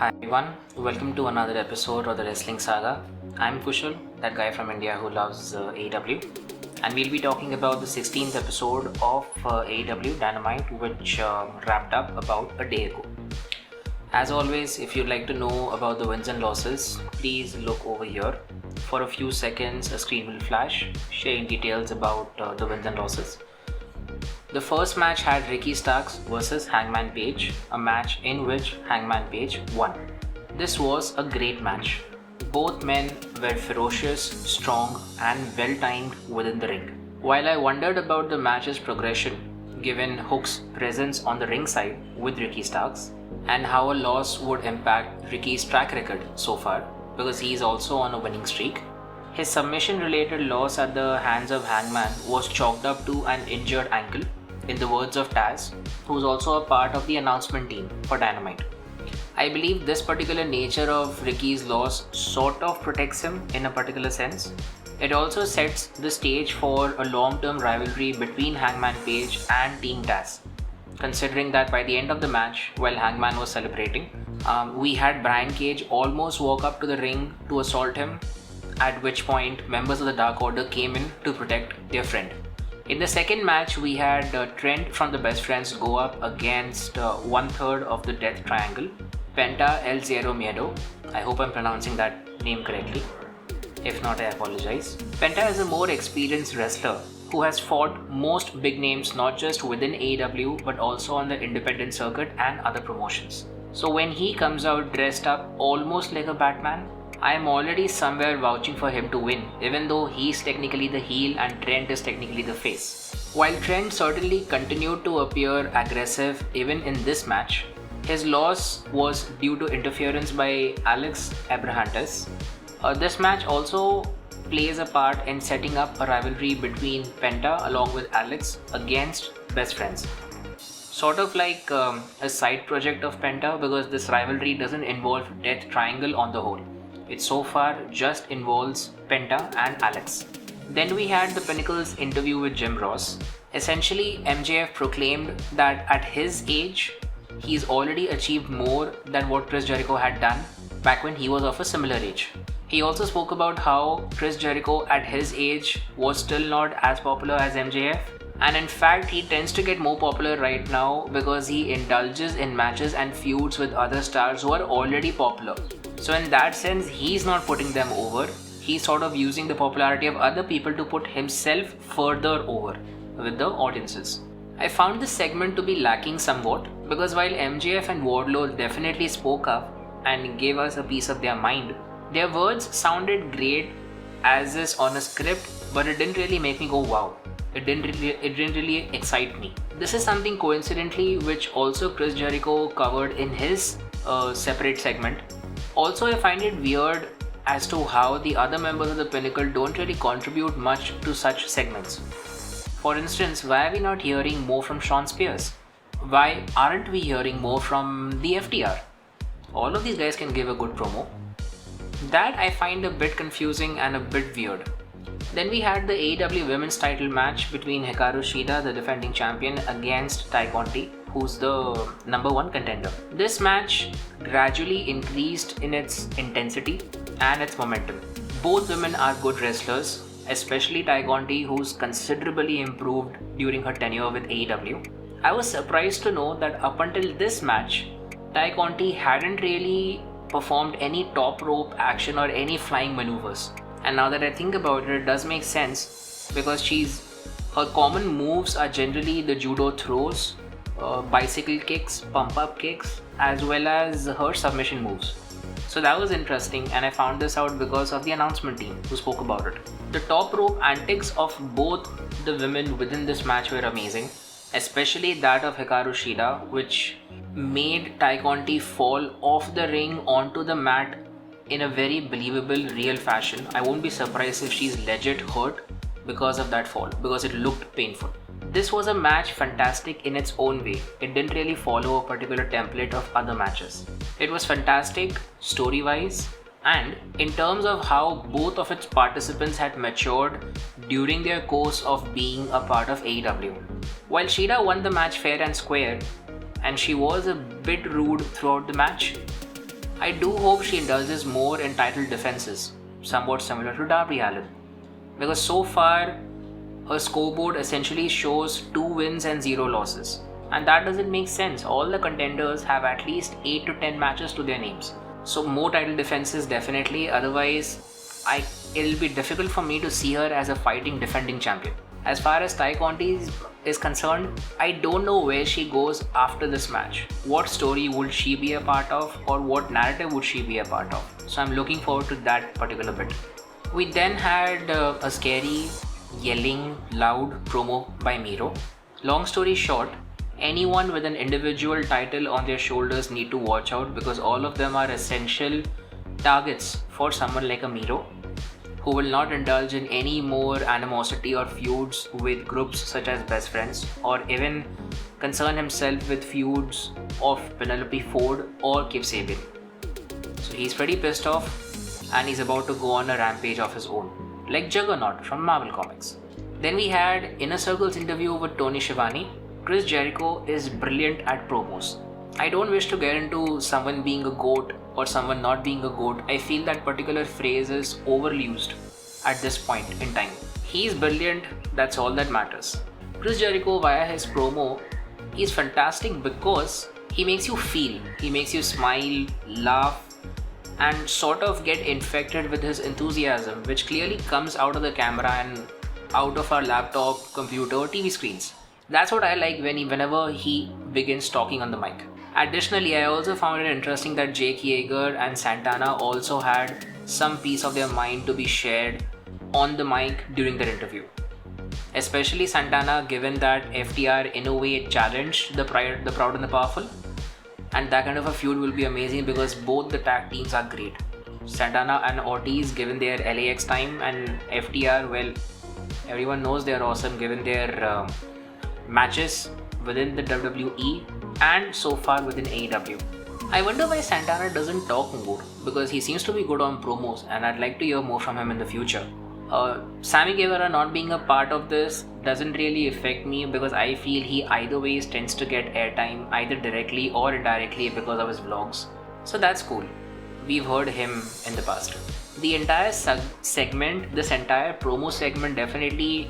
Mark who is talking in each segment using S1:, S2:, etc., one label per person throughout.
S1: Hi everyone, welcome to another episode of the Wrestling Saga. I'm Kushal, that guy from India who loves AEW, and we'll be talking about the 16th episode of AEW Dynamite, which wrapped up about a day ago. As always, if you'd like to know about the wins and losses, please look over here. For a few seconds, a screen will flash, sharing details about the wins and losses. The first match had Ricky Starks versus Hangman Page, a match in which Hangman Page won. This was a great match. Both men were ferocious, strong, and well-timed within the ring. While I wondered about the match's progression, given Hook's presence on the ringside with Ricky Starks, and how a loss would impact Ricky's track record so far, because he is also on a winning streak, his submission-related loss at the hands of Hangman was chalked up to an injured ankle, in the words of Tazz, who is also a part of the announcement team for Dynamite. I believe this particular nature of Ricky's loss sort of protects him in a particular sense. It also sets the stage for a long-term rivalry between Hangman Page and Team Tazz. Considering that by the end of the match, while Hangman was celebrating, we had Brian Cage almost walk up to the ring to assault him, at which point members of the Dark Order came in to protect their friend. In the second match, we had Trent from the Best Friends go up against one-third of the Death Triangle, Penta, El Zero Miedo. I hope I'm pronouncing that name correctly. If not, I apologize. Penta is a more experienced wrestler who has fought most big names not just within AEW but also on the independent circuit and other promotions. So when he comes out dressed up almost like a Batman, I am already somewhere vouching for him to win, even though he's technically the heel and Trent is technically the face. While Trent certainly continued to appear aggressive even in this match, his loss was due to interference by Alex Abrahantes. This match also plays a part in setting up a rivalry between Penta along with Alex against Best Friends. Sort of like a side project of Penta, because this rivalry doesn't involve Death Triangle on the whole. It so far just involves Penta and Alex. Then we had the Pinnacle's interview with Jim Ross. Essentially, MJF proclaimed that at his age, he's already achieved more than what Chris Jericho had done back when he was of a similar age. He also spoke about how Chris Jericho at his age was still not as popular as MJF, and in fact he tends to get more popular right now because he indulges in matches and feuds with other stars who are already popular. So in that sense, he's not putting them over, he's sort of using the popularity of other people to put himself further over with the audiences. I found this segment to be lacking somewhat, because while MJF and Wardlow definitely spoke up and gave us a piece of their mind, their words sounded great as is on a script, but it didn't really make me go wow. It didn't really excite me. This is something coincidentally which also Chris Jericho covered in his separate segment. Also, I find it weird as to how the other members of the Pinnacle don't really contribute much to such segments. For instance, why are we not hearing more from Shawn Spears? Why aren't we hearing more from the FTR? All of these guys can give a good promo. That I find a bit confusing and a bit weird. Then we had the AEW Women's title match between Hikaru Shida, the defending champion, against Conti, who's the number one contender. This match gradually increased in its intensity and its momentum. Both women are good wrestlers, especially Conti, who's considerably improved during her tenure with AEW. I was surprised to know that up until this match, Conti hadn't really performed any top rope action or any flying maneuvers. And now that I think about it does make sense, because her common moves are generally the judo throws, bicycle kicks, pump up kicks, as well as her submission moves. So that was interesting, and I found this out because of the announcement team who spoke about it. The top rope antics of both the women within this match were amazing, especially that of Hikaru Shida, which made Conti fall off the ring onto the mat in a very believable, real fashion. I won't be surprised if she's legit hurt because of that fall, because it looked painful. This was a match fantastic in its own way. It didn't really follow a particular template of other matches. It was fantastic story-wise, and in terms of how both of its participants had matured during their course of being a part of AEW. While Shida won the match fair and square, and she was a bit rude throughout the match, I do hope she indulges more in title defenses, somewhat similar to Darby Allin, because so far her scoreboard essentially shows 2 wins and 0 losses, and that doesn't make sense. All the contenders have at least 8 to 10 matches to their names, so more title defenses definitely, otherwise it'll be difficult for me to see her as a fighting defending champion. As far as Conti is concerned, I don't know where she goes after this match. What story would she be a part of, or what narrative would she be a part of? So I'm looking forward to that particular bit. We then had a scary, yelling, loud promo by Miro. Long story short, anyone with an individual title on their shoulders need to watch out, because all of them are essential targets for someone like a Miro, who will not indulge in any more animosity or feuds with groups such as Best Friends, or even concern himself with feuds of Penelope Ford or Kip Sabian. So he's pretty pissed off, and he's about to go on a rampage of his own, like Juggernaut from Marvel Comics. Then we had Inner Circle's interview with Tony Schiavone. Chris Jericho is brilliant at promos. I don't wish to get into someone being a GOAT or someone not being a GOAT. I feel that particular phrase is overused at this point in time. He's brilliant, that's all that matters. Chris Jericho, via his promo, he's fantastic because he makes you feel, he makes you smile, laugh, and sort of get infected with his enthusiasm, which clearly comes out of the camera and out of our laptop, computer, or TV screens. That's what I like whenever he begins talking on the mic. Additionally, I also found it interesting that Jake Yeager and Santana also had some piece of their mind to be shared on the mic during their interview. Especially Santana, given that FTR in a way challenged the Proud and the Powerful. And that kind of a feud will be amazing because both the tag teams are great. Santana and Ortiz, given their LAX time, and FTR, well, everyone knows they are awesome given their matches within the WWE and so far within AEW. I wonder why Santana doesn't talk more, because he seems to be good on promos and I'd like to hear more from him in the future. Sammy Guevara not being a part of this doesn't really affect me because I feel he either ways tends to get airtime either directly or indirectly because of his vlogs. So that's cool. We've heard him in the past. The entire segment, this entire promo segment definitely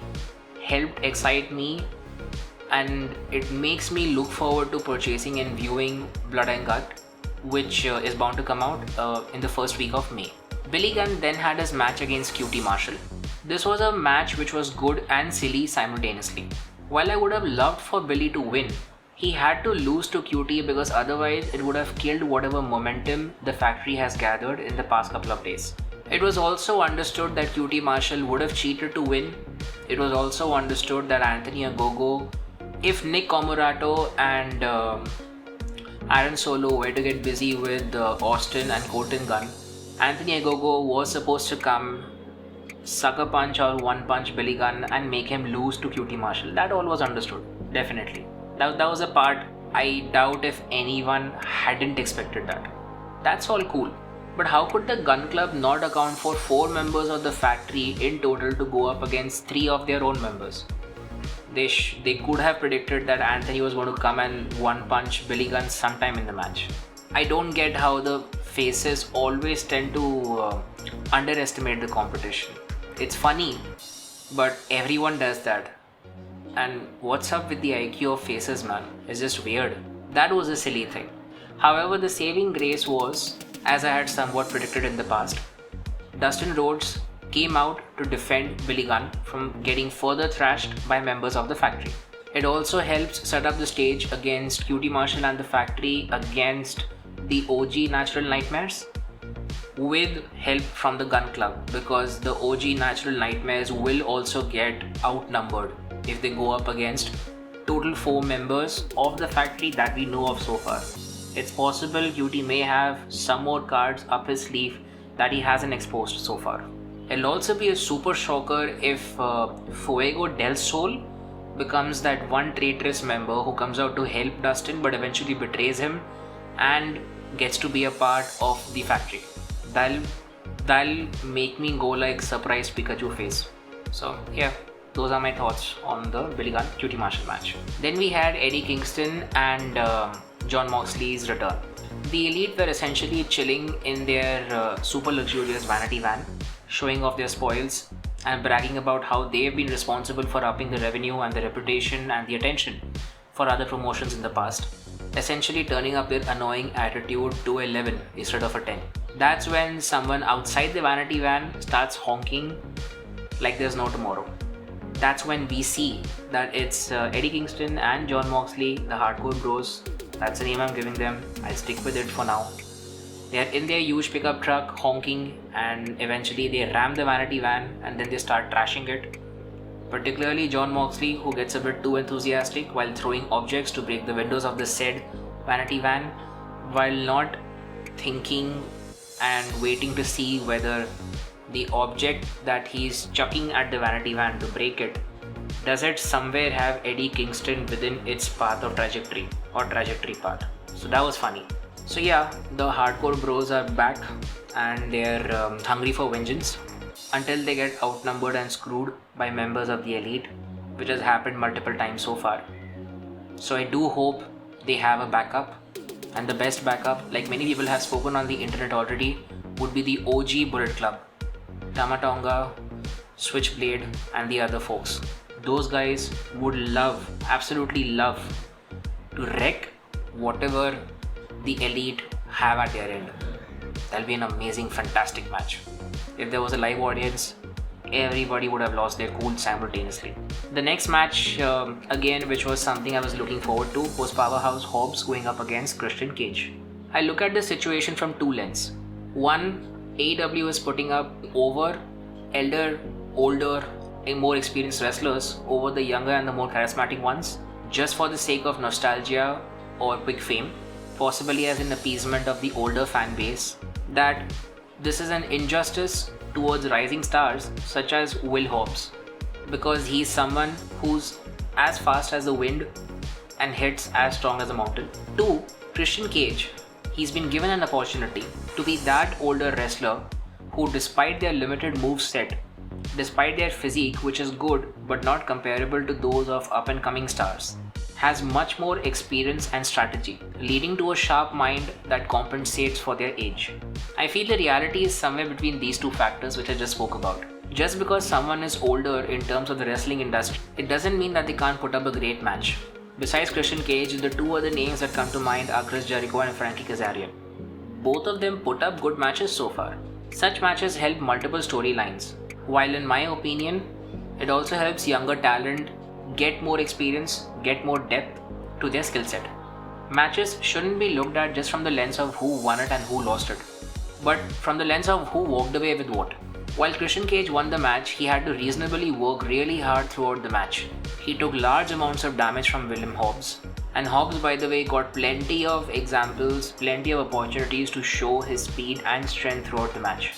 S1: helped excite me, and it makes me look forward to purchasing and viewing Blood and Gut, which is bound to come out in the first week of May. Billy Gunn then had his match against QT Marshall. This was a match which was good and silly simultaneously. While I would have loved for Billy to win, he had to lose to QT because otherwise it would have killed whatever momentum the factory has gathered in the past couple of days. It was also understood that QT Marshall would have cheated to win. It was also understood that Anthony Ogogo, if Nick Comoroto and Aaron Solo were to get busy with Austin and Colton Gunn, Anthony Ogogo was supposed to come, sucker punch or one punch Billy Gunn and make him lose to QT Marshall. That all was understood, definitely. That was a part I doubt if anyone hadn't expected that. That's all cool. But how could the Gun Club not account for 4 members of the factory in total to go up against 3 of their own members? They could have predicted that Anthony was going to come and one punch Billy Gunn sometime in the match. I don't get how the faces always tend to underestimate the competition. It's funny, but everyone does that. And what's up with the IQ of faces, man? It's just weird. That was a silly thing. However, the saving grace was, as I had somewhat predicted in the past, Dustin Rhodes came out to defend Billy Gunn from getting further thrashed by members of the factory. It also helps set up the stage against QT Marshall and the factory against the OG Natural Nightmares with help from the Gun Club, because the OG Natural Nightmares will also get outnumbered if they go up against total 4 members of the factory that we know of so far. It's possible QT may have some more cards up his sleeve that he hasn't exposed so far. It'll also be a super shocker if Fuego del Sol becomes that one traitorous member who comes out to help Dustin but eventually betrays him and gets to be a part of the factory. That'll make me go like surprised Pikachu face. So yeah, those are my thoughts on the Billy Gunn QT Marshall match. Then we had Eddie Kingston and Jon Moxley's return. The Elite were essentially chilling in their super luxurious vanity van, showing off their spoils and bragging about how they've been responsible for upping the revenue and the reputation and the attention for other promotions in the past, essentially turning up their annoying attitude to 11 instead of a 10. That's when someone outside the vanity van starts honking like there's no tomorrow. That's when we see that it's Eddie Kingston and Jon Moxley, the Hardcore Bros. That's the name I'm giving them. I'll stick with it for now. They're in their huge pickup truck honking, and eventually they ram the vanity van and then they start trashing it. Particularly Jon Moxley, who gets a bit too enthusiastic while throwing objects to break the windows of the said vanity van, while not thinking and waiting to see whether the object that he's chucking at the vanity van to break it, does it somewhere have Eddie Kingston within its path of trajectory or trajectory path. So that was funny. So yeah, the Hardcore Bros are back and they're hungry for vengeance until they get outnumbered and screwed by members of the Elite, which has happened multiple times so far. So I do hope they have a backup, and the best backup, like many people have spoken on the internet already, would be the OG Bullet Club, Tama Tonga, Switchblade and the other folks. Those guys would love, absolutely love, to wreck whatever the Elite have at their end. That'll be an amazing, fantastic match. If there was a live audience, everybody would have lost their cool simultaneously. The next match, again, which was something I was looking forward to, was Powerhouse Hobbs going up against Christian Cage. I look at the situation from two lenses. One, AEW is putting up over elder, older, and more experienced wrestlers over the younger and the more charismatic ones, just for the sake of nostalgia or quick fame, possibly as an appeasement of the older fan base, that this is an injustice towards rising stars such as Will Hobbs, because he's someone who's as fast as the wind and hits as strong as a mountain. Two, Christian Cage, he's been given an opportunity to be that older wrestler who, despite their limited move set, despite their physique, which is good but not comparable to those of up and coming stars, has much more experience and strategy, leading to a sharp mind that compensates for their age. I feel the reality is somewhere between these two factors which I just spoke about. Just because someone is older in terms of the wrestling industry, it doesn't mean that they can't put up a great match. Besides Christian Cage, the two other names that come to mind are Chris Jericho and Frankie Kazarian. Both of them put up good matches so far. Such matches help multiple storylines, while in my opinion, it also helps younger talent get more experience, get more depth to their skill set. Matches shouldn't be looked at just from the lens of who won it and who lost it, but from the lens of who walked away with what. While Christian Cage won the match, he had to reasonably work really hard throughout the match. He took large amounts of damage from William Hobbs, and Hobbs, by the way, got plenty of examples, plenty of opportunities to show his speed and strength throughout the match.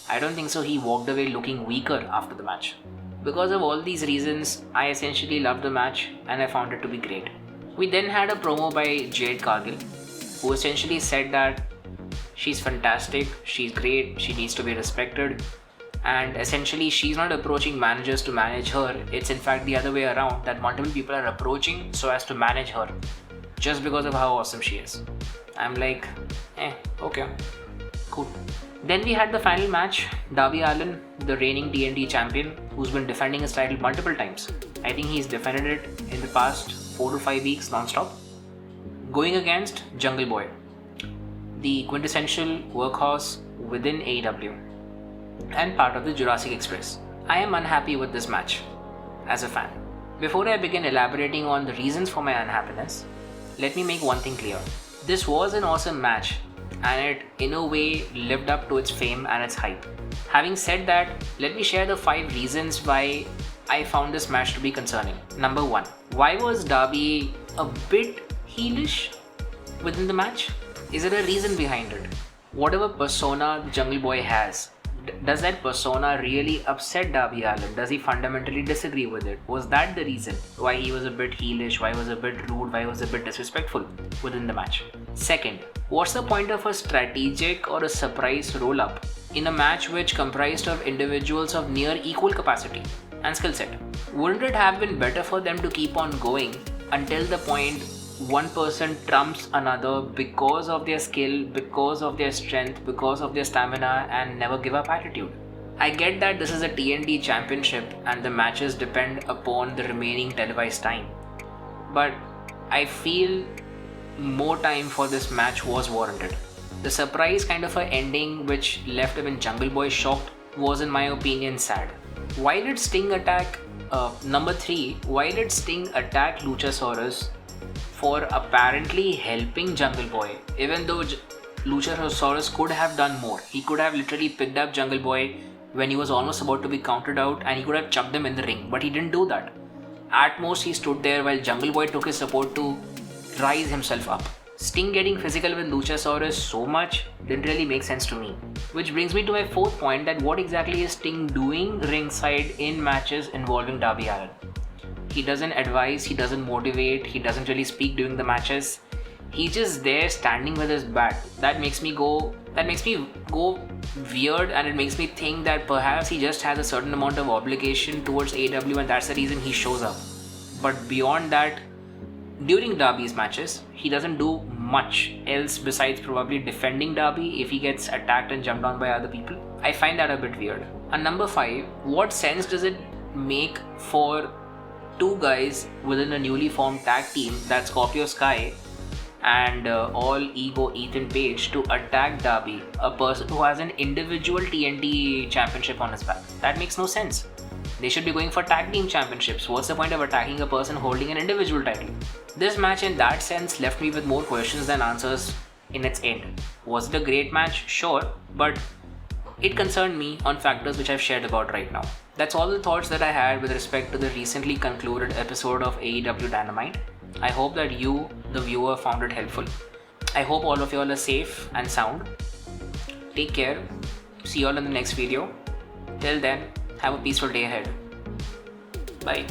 S1: I don't think so he walked away looking weaker after the match. Because of all these reasons, I essentially loved the match and I found it to be great. We then had a promo by Jade Cargill, who essentially said that she's fantastic, she's great, she needs to be respected, and essentially she's not approaching managers to manage her. It's in fact the other way around, that multiple people are approaching so as to manage her just because of how awesome she is. I'm like, okay, cool. Then we had the final match, Darby Allin, the reigning TNT champion, who's been defending his title multiple times. I think he's defended it in the past 4 to 5 weeks non-stop, going against Jungle Boy, the quintessential workhorse within AEW and part of the Jurassic Express. I am unhappy with this match as a fan. Before I begin elaborating on the reasons for my unhappiness, let me make one thing clear. This was an awesome match, and it in a way lived up to its fame and its hype. Having said that, let me share the 5 reasons why I found this match to be concerning. Number 1, why was Darby a bit heelish within the match? Is there a reason behind it? Whatever persona the Jungle Boy has, does that persona really upset Darby Allin? Does he fundamentally disagree with it? Was that the reason why he was a bit heelish, why he was a bit rude, why he was a bit disrespectful within the match? Second, what's the point of a strategic or a surprise roll-up in a match which comprised of individuals of near equal capacity and skill set? Wouldn't it have been better for them to keep on going until the point one person trumps another because of their skill, because of their strength, because of their stamina, and never give up attitude. I get that this is a TNT championship and the matches depend upon the remaining televised time, but I feel more time for this match was warranted. The surprise kind of a ending which left even Jungle Boy shocked was in my opinion sad. Why did Sting attack number 3? Why did Sting attack Luchasaurus for apparently helping Jungle Boy, even though Luchasaurus could have done more? He could have literally picked up Jungle Boy when he was almost about to be counted out and he could have chucked him in the ring, but he didn't do that. At most he stood there while Jungle Boy took his support to rise himself up. Sting getting physical with Luchasaurus so much didn't really make sense to me. Which brings me to my fourth point, that what exactly is Sting doing ringside in matches involving Darby Allin? He doesn't advise, he doesn't motivate, he doesn't really speak during the matches. He's just there standing with his bat. That makes me go weird, and it makes me think that perhaps he just has a certain amount of obligation towards AEW and that's the reason he shows up. But beyond that, during Darby's matches, he doesn't do much else besides probably defending Darby if he gets attacked and jumped on by other people. I find that a bit weird. And number 5, what sense does it make for two guys within a newly formed tag team, that's Scorpio Sky and All Ego Ethan Page, to attack Darby, a person who has an individual TNT championship on his back? That makes no sense. They should be going for tag team championships. What's the point of attacking a person holding an individual title? This match in that sense left me with more questions than answers in its end. Was it a great match? Sure, but it concerned me on factors which I've shared about right now. That's all the thoughts that I had with respect to the recently concluded episode of AEW Dynamite. I hope that you, the viewer, found it helpful. I hope all of you all are safe and sound. Take care. See you all in the next video. Till then, have a peaceful day ahead. Bye.